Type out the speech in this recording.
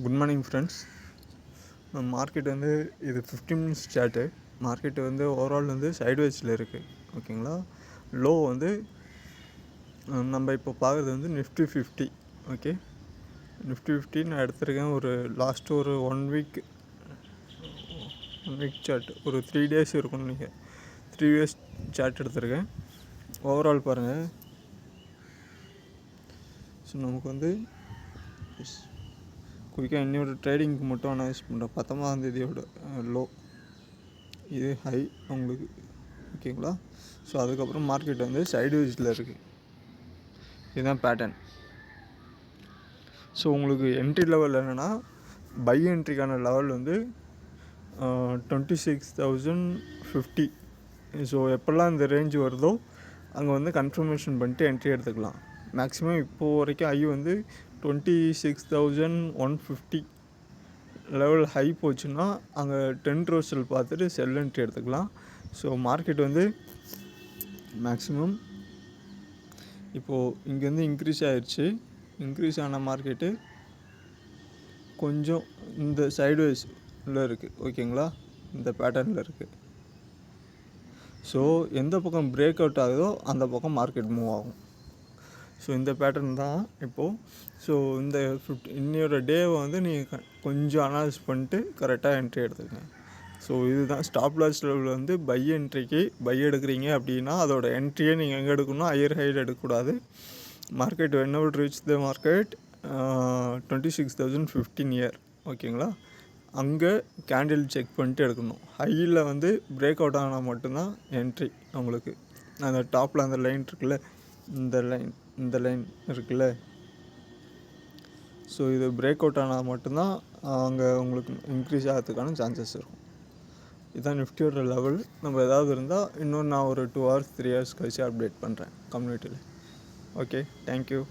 Good morning friends. Market வந்து இது 15 minutes chart. Market வந்து ஓவரால் வந்து சைட்வேஸில் இருக்குது. ஓகேங்களா. லோ வந்து நம்ம இப்போ பார்க்குறது வந்து நிஃப்டி 50. ஓகே, நிஃப்டி 50 நான் எடுத்திருக்கேன். ஒரு லாஸ்ட்டு ஒரு ஒன் வீக் சார்ட், ஒரு 3 days இருக்கும்னு நினைக்கிறேன். 3 days சார்ட் எடுத்திருக்கேன். ஓவரால் பாருங்கள். ஸோ நமக்கு வந்து குயிக்காக இன்னொரு ட்ரேடிங்க்கு மட்டும் அனலைஸ் பண்ணுறேன். 19ஆந்தேதியோட லோ, இது ஹை உங்களுக்கு. ஓகேங்களா. ஸோ அதுக்கப்புறம் மார்க்கெட் வந்து சைட்வேஸில் இருக்குது. இதுதான் பேட்டர்ன். ஸோ உங்களுக்கு என்ட்ரி லெவல் என்னென்னா, பை என்ட்ரிக்கான லெவல் வந்து 26,050. ஸோ எப்போல்லாம் இந்த ரேஞ்ச் வருதோ அங்கே வந்து கன்ஃபர்மேஷன் பண்ணிட்டு என்ட்ரி எடுத்துக்கலாம். மேக்ஸிமம் இப்போது வரைக்கும் ஹை வந்து 26,150 லெவல் ஹை போச்சுன்னா அங்கே 10 ரோஸில் பார்த்துட்டு செல் என்ட்ரி எடுத்துக்கலாம். ஸோ மார்க்கெட் வந்து மேக்ஸிமம் இப்போது இங்கேருந்து இன்க்ரீஸ் ஆகிடுச்சு. இன்க்ரீஸ் ஆன மார்க்கெட்டு கொஞ்சம் இந்த சைட்வேஸில் இருக்குது. ஓகேங்களா, இந்த பேட்டர்னில் இருக்குது. ஸோ எந்த பக்கம் பிரேக் அவுட் ஆகுதோ அந்த பக்கம் மார்க்கெட் மூவ் ஆகும். ஸோ இந்த பேட்டர்ன் தான் இப்போது. ஸோ இந்த இன்னொரு டேவை வந்து நீங்கள் கொஞ்சம் அனலைஸ் பண்ணிட்டு கரெக்டாக என்ட்ரி எடுத்துக்கங்க. ஸோ இதுதான் ஸ்டாப் லாஸ் லெவலில் வந்து பை என்ட்ரிக்கு பை எடுக்கிறீங்க அப்படின்னா அதோட என்ட்ரியை நீங்கள் எங்கே எடுக்கணும், ஹையர் ஹைட் எடுக்கக்கூடாது. Market whenever reach the market 26,015 near. ஓகேங்களா. அங்கே கேண்டில் செக் பண்ணிட்டு எடுக்கணும். ஹையில் வந்து பிரேக் அவுட் ஆனால் மட்டும்தான் என்ட்ரி. உங்களுக்கு அந்த டாப்பில் அந்த லைன் இருக்குல்ல, இந்த லைன் இருக்குல்ல, ஸோ இது பிரேக் அவுட் ஆனால் மட்டும்தான் அங்கே உங்களுக்கு இன்க்ரீஸ் ஆகிறதுக்கான சான்சஸ் இருக்கும். இதுதான் நிஃப்டியோட லெவல். நம்ம ஏதாவது இருந்தால் இன்னும் நான் ஒரு 2 hours 3 hours கழிச்சு அப்டேட் பண்ணுறேன் கம்யூனிட்டியில். Okay, thank you.